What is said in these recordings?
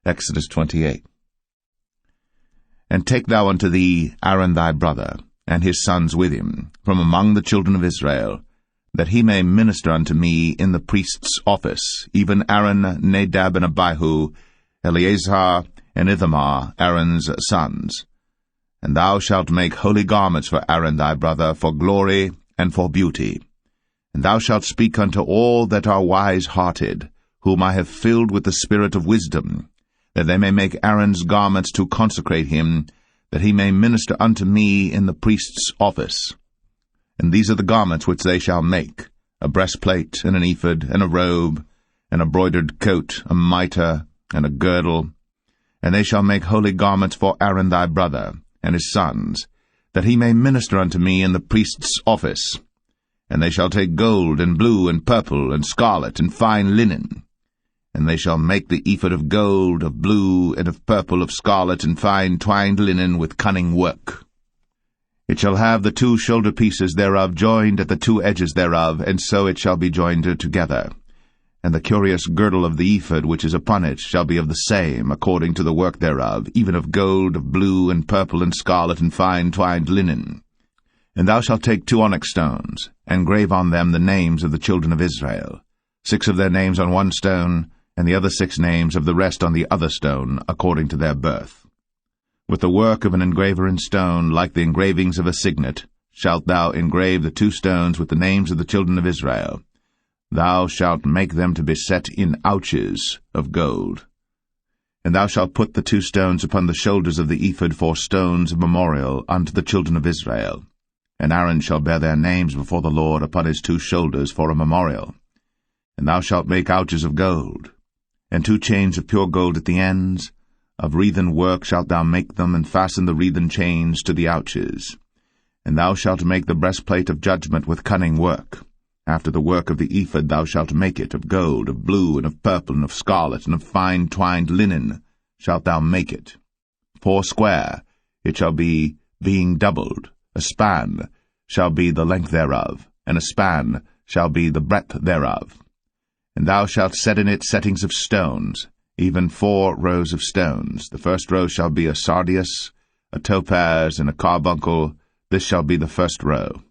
Exodus 28. And take thou unto thee Aaron thy brother, and his sons with him, from among the children of Israel, that he may minister unto me in the priest's office, even Aaron, Nadab, and Abihu, Eleazar, and Ithamar, Aaron's sons. And thou shalt make holy garments for Aaron thy brother, for glory and for beauty. And thou shalt speak unto all that are wise-hearted, whom I have filled with the spirit of wisdom, that they may make Aaron's garments to consecrate him, that he may minister unto me in the priest's office. And these are the garments which they shall make, a breastplate, and an ephod, and a robe, and a broidered coat, a mitre, and a girdle. And they shall make holy garments for Aaron thy brother, and his sons, that he may minister unto me in the priest's office. And they shall take gold, and blue, and purple, and scarlet, and fine linen. And they shall make the ephod of gold, of blue, and of purple, of scarlet, and fine twined linen with cunning work. It shall have the 2 shoulder pieces thereof joined at the 2 edges thereof, and so it shall be joined together. And the curious girdle of the ephod which is upon it shall be of the same, according to the work thereof, even of gold, of blue, and purple, and scarlet, and fine twined linen. And thou shalt take 2 onyx stones, and grave on them the names of the children of Israel, 6 of their names on one stone, and the other 6 names of the rest on the other stone, according to their birth. With the work of an engraver in stone, like the engravings of a signet, shalt thou engrave the 2 stones with the names of the children of Israel. Thou shalt make them to be set in ouches of gold. And thou shalt put the 2 stones upon the shoulders of the ephod for stones of memorial unto the children of Israel. And Aaron shall bear their names before the Lord upon his 2 shoulders for a memorial. And thou shalt make ouches of gold, and 2 chains of pure gold at the ends. Of wreathen work shalt thou make them, and fasten the wreathen chains to the ouches. And thou shalt make the breastplate of judgment with cunning work. After the work of the ephod thou shalt make it, of gold, of blue, and of purple, and of scarlet, and of fine twined linen shalt thou make it. 4 square it shall be, being doubled. A span shall be the length thereof, and a span shall be the breadth thereof. And thou shalt set in it settings of stones, even 4 rows of stones. The first row shall be a sardius, a topaz, and a carbuncle. This shall be the first row.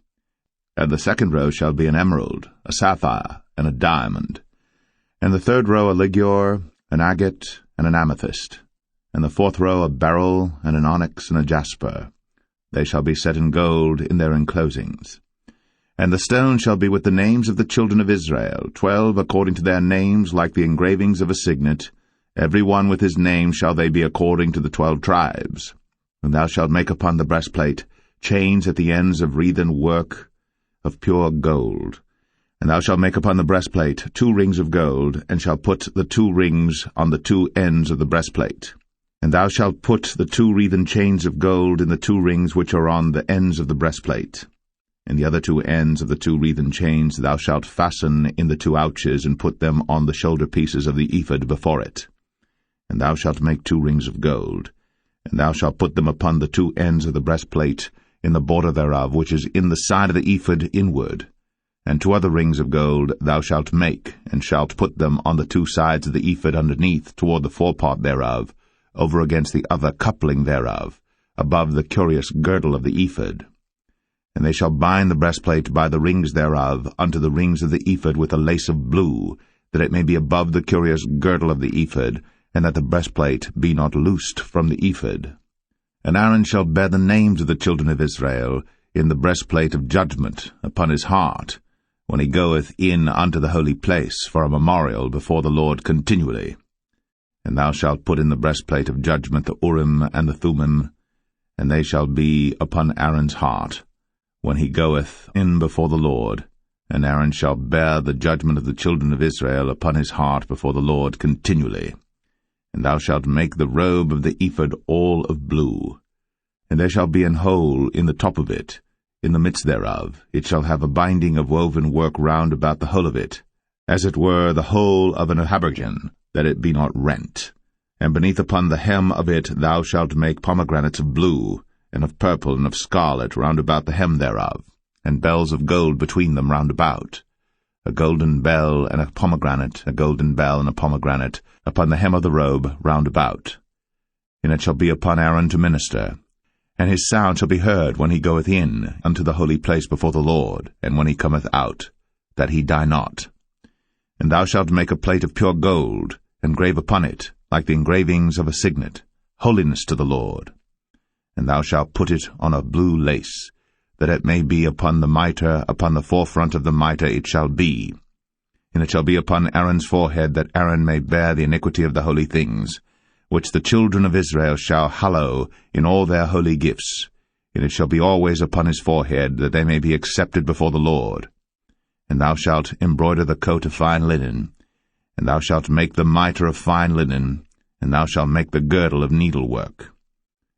And the second row shall be an emerald, a sapphire, and a diamond. And the third row a ligure, an agate, and an amethyst. And the 4th row a beryl, and an onyx, and a jasper. They shall be set in gold in their enclosings. And the stone shall be with the names of the children of Israel, 12 according to their names, like the engravings of a signet. Every one with his name shall they be according to the 12 tribes. And thou shalt make upon the breastplate chains at the ends of wreathen work of pure gold. And thou shalt make upon the breastplate 2 rings of gold, and shalt put the 2 rings on the 2 ends of the breastplate. And thou shalt put the 2 wreathen chains of gold in the 2 rings which are on the ends of the breastplate. And the other 2 ends of the 2 wreathen chains thou shalt fasten in the 2 ouches, and put them on the shoulder pieces of the ephod before it. And thou shalt make 2 rings of gold, and thou shalt put them upon the 2 ends of the breastplate, in the border thereof, which is in the side of the ephod inward. And 2 other rings of gold thou shalt make, and shalt put them on the 2 sides of the ephod underneath, toward the forepart thereof, over against the other coupling thereof, above the curious girdle of the ephod. And they shall bind the breastplate by the rings thereof unto the rings of the ephod with a lace of blue, that it may be above the curious girdle of the ephod, and that the breastplate be not loosed from the ephod. And Aaron shall bear the names of the children of Israel in the breastplate of judgment upon his heart, when he goeth in unto the holy place for a memorial before the Lord continually. And thou shalt put in the breastplate of judgment the Urim and the Thummim, and they shall be upon Aaron's heart, when he goeth in before the Lord. And Aaron shall bear the judgment of the children of Israel upon his heart before the Lord continually. And thou shalt make the robe of the ephod all of blue. And there shall be an hole in the top of it, in the midst thereof. It shall have a binding of woven work round about the whole of it, as it were the whole of an habergeon, that it be not rent. And beneath upon the hem of it thou shalt make pomegranates of blue, and of purple, and of scarlet round about the hem thereof, and bells of gold between them round about. a golden bell and a pomegranate, a golden bell and a pomegranate, upon the hem of the robe round about. And it shall be upon Aaron to minister. And his sound shall be heard when he goeth in unto the holy place before the Lord, and when he cometh out, that he die not. And thou shalt make a plate of pure gold, and grave upon it, like the engravings of a signet, holiness to the Lord. And thou shalt put it on a blue lace, that it may be upon the mitre, upon the forefront of the mitre it shall be. And it shall be upon Aaron's forehead, that Aaron may bear the iniquity of the holy things, which the children of Israel shall hallow in all their holy gifts. And it shall be always upon his forehead, that they may be accepted before the Lord. And thou shalt embroider the coat of fine linen, and thou shalt make the mitre of fine linen, and thou shalt make the girdle of needlework.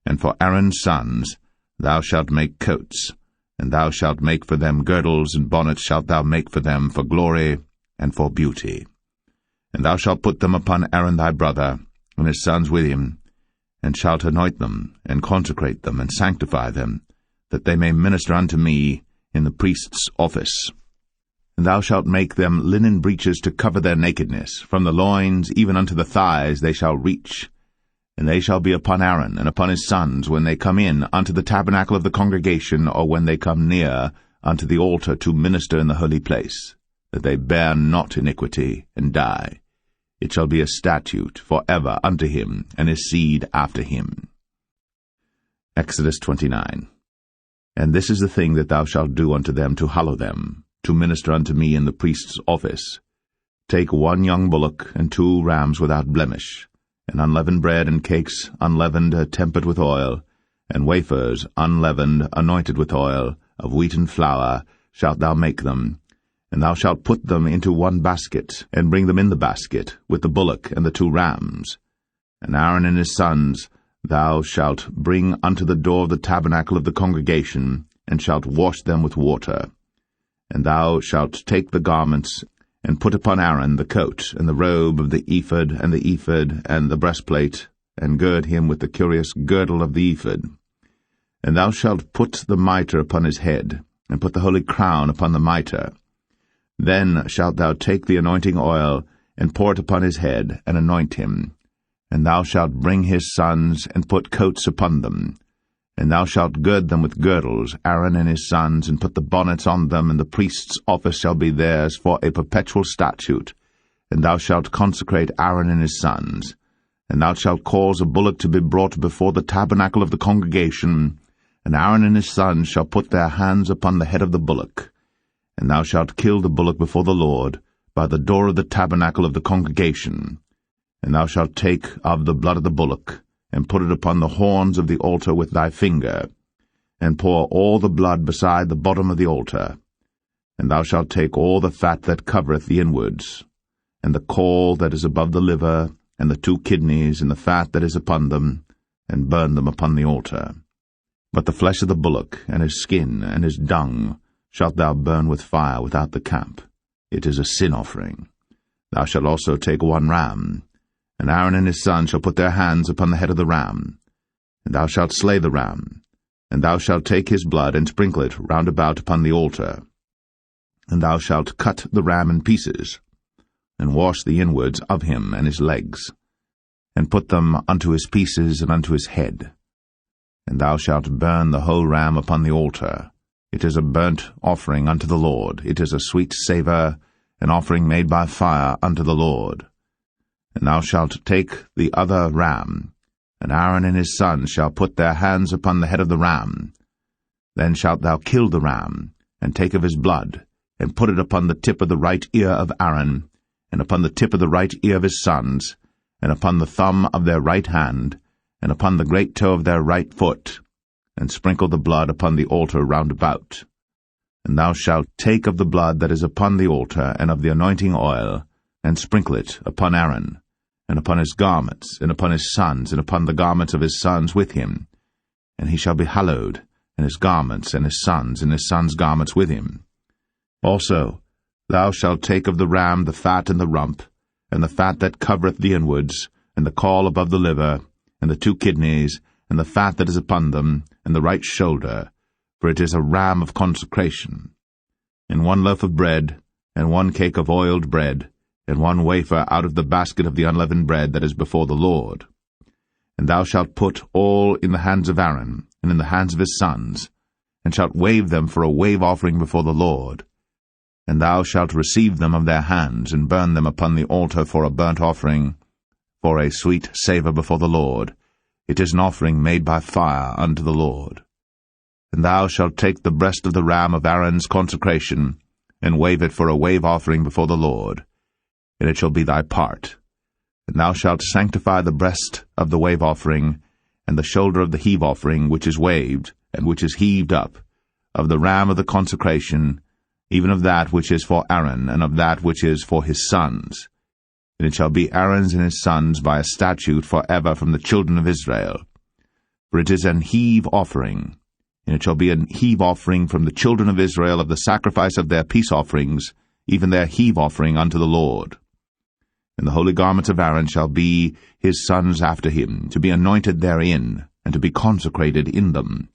And for Aaron's sons thou shalt make coats, and thou shalt make for them girdles, and bonnets shalt thou make for them for glory and for beauty. And thou shalt put them upon Aaron thy brother, and his sons with him, and shalt anoint them, and consecrate them, and sanctify them, that they may minister unto me in the priest's office. And thou shalt make them linen breeches to cover their nakedness, from the loins even unto the thighs they shall reach. And they shall be upon Aaron and upon his sons when they come in unto the tabernacle of the congregation, or when they come near unto the altar to minister in the holy place, that they bear not iniquity, and die. It shall be a statute for ever unto him, and his seed after him. Exodus 29. And this is the thing that thou shalt do unto them to hallow them, to minister unto me in the priest's office. Take 1 young bullock, and 2 rams without blemish, and unleavened bread and cakes unleavened tempered with oil, and wafers unleavened anointed with oil, of wheaten flour shalt thou make them. And thou shalt put them into 1 basket, and bring them in the basket, with the bullock and the 2 rams. And Aaron and his sons thou shalt bring unto the door of the tabernacle of the congregation, and shalt wash them with water. And thou shalt take the garments, and put upon Aaron the coat, and the robe of the ephod, and the ephod, and the breastplate, and gird him with the curious girdle of the ephod. And thou shalt put the mitre upon his head, and put the holy crown upon the mitre. Then shalt thou take the anointing oil, and pour it upon his head, and anoint him. And thou shalt bring his sons, and put coats upon them. And thou shalt gird them with girdles, Aaron and his sons, and put the bonnets on them, and the priest's office shall be theirs for a perpetual statute. And thou shalt consecrate Aaron and his sons. And thou shalt cause a bullock to be brought before the tabernacle of the congregation, and Aaron and his sons shall put their hands upon the head of the bullock. And thou shalt kill the bullock before the Lord, by the door of the tabernacle of the congregation. And thou shalt take of the blood of the bullock, and put it upon the horns of the altar with thy finger, and pour all the blood beside the bottom of the altar. And thou shalt take all the fat that covereth the inwards, and the caul that is above the liver, and the 2 kidneys, and the fat that is upon them, and burn them upon the altar. But the flesh of the bullock, and his skin, and his dung, shalt thou burn with fire without the camp. It is a sin offering. Thou shalt also take 1 ram, and Aaron and his sons shall put their hands upon the head of the ram. And thou shalt slay the ram, and thou shalt take his blood, and sprinkle it round about upon the altar. And thou shalt cut the ram in pieces, and wash the inwards of him and his legs, and put them unto his pieces and unto his head. And thou shalt burn the whole ram upon the altar. It is a burnt offering unto the Lord. It is a sweet savour, an offering made by fire unto the Lord. And thou shalt take the other ram, and Aaron and his sons shall put their hands upon the head of the ram. Then shalt thou kill the ram, and take of his blood, and put it upon the tip of the right ear of Aaron, and upon the tip of the right ear of his sons, and upon the thumb of their right hand, and upon the great toe of their right foot, and sprinkle the blood upon the altar round about. And thou shalt take of the blood that is upon the altar, and of the anointing oil, and sprinkle it upon Aaron, and upon his garments, and upon his sons, and upon the garments of his sons with him. And he shall be hallowed, and his garments, and his sons' garments with him. Also thou shalt take of the ram the fat and the rump, and the fat that covereth the inwards, and the caul above the liver, and the 2 kidneys, and the fat that is upon them, and the right shoulder, for it is a ram of consecration. And 1 loaf of bread, and 1 cake of oiled bread, and 1 wafer out of the basket of the unleavened bread that is before the Lord. And thou shalt put all in the hands of Aaron, and in the hands of his sons, and shalt wave them for a wave offering before the Lord. And thou shalt receive them of their hands, and burn them upon the altar for a burnt offering, for a sweet savour before the Lord. It is an offering made by fire unto the Lord. And thou shalt take the breast of the ram of Aaron's consecration, and wave it for a wave offering before the Lord, and it shall be thy part. And thou shalt sanctify the breast of the wave offering, and the shoulder of the heave offering, which is waved, and which is heaved up, of the ram of the consecration, even of that which is for Aaron, and of that which is for his sons. And it shall be Aaron's and his sons by a statute for ever from the children of Israel. For it is an heave offering, and it shall be an heave offering from the children of Israel of the sacrifice of their peace offerings, even their heave offering unto the Lord. And the holy garments of Aaron shall be his sons after him, to be anointed therein, and to be consecrated in them.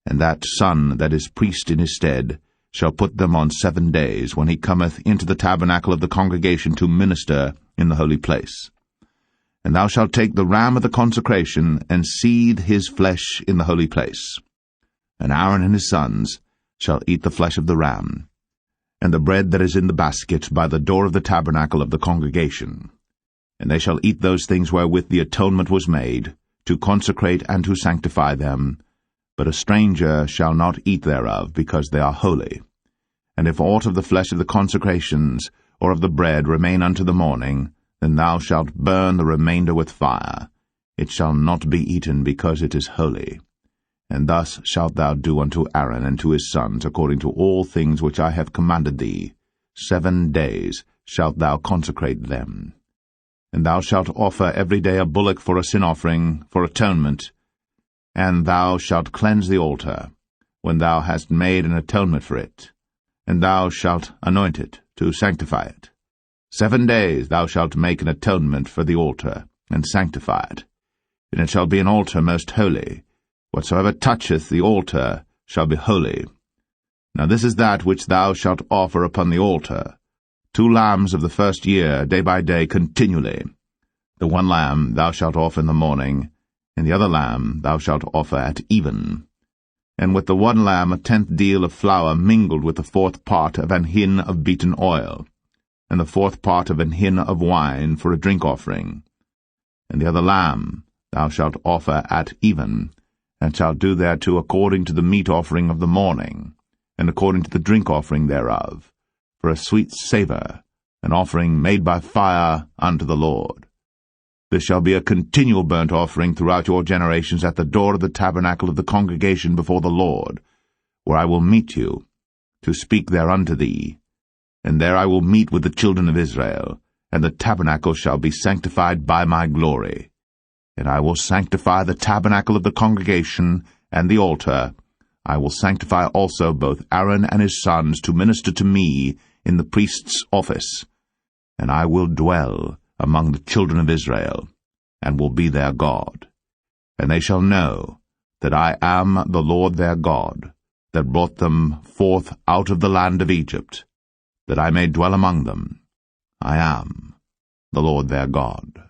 And that son that is priest in his stead shall put them on 7 days, when he cometh into the tabernacle of the congregation to minister in the holy place. And thou shalt take the ram of the consecration, and seethe his flesh in the holy place. And Aaron and his sons shall eat the flesh of the ram, and the bread that is in the basket by the door of the tabernacle of the congregation. And they shall eat those things wherewith the atonement was made, to consecrate and to sanctify them. But a stranger shall not eat thereof, because they are holy. And if aught of the flesh of the consecrations, or of the bread, remain unto the morning, then thou shalt burn the remainder with fire. It shall not be eaten, because it is holy. And thus shalt thou do unto Aaron and to his sons, according to all things which I have commanded thee. 7 days shalt thou consecrate them. And thou shalt offer every day a bullock for a sin offering, for atonement. And thou shalt cleanse the altar, when thou hast made an atonement for it. And thou shalt anoint it, to sanctify it. 7 days thou shalt make an atonement for the altar, and sanctify it. And it shall be an altar most holy. Whatsoever toucheth the altar shall be holy. Now this is that which thou shalt offer upon the altar: 2 lambs of the first year, day by day, continually. The 1 lamb thou shalt offer in the morning, and the other lamb thou shalt offer at even. And with the 1 lamb 1/10 deal of flour mingled with the 4th part of an hin of beaten oil, and the 4th part of an hin of wine for a drink offering. And the other lamb thou shalt offer at even, and shalt do thereto according to the meat offering of the morning, and according to the drink offering thereof, for a sweet savour, an offering made by fire unto the Lord. This shall be a continual burnt offering throughout your generations at the door of the tabernacle of the congregation before the Lord, where I will meet you, to speak there unto thee. And there I will meet with the children of Israel, and the tabernacle shall be sanctified by my glory. And I will sanctify the tabernacle of the congregation and the altar. I will sanctify also both Aaron and his sons to minister to me in the priest's office. And I will dwell among the children of Israel, and will be their God. And they shall know that I am the Lord their God, that brought them forth out of the land of Egypt, that I may dwell among them. I am the Lord their God.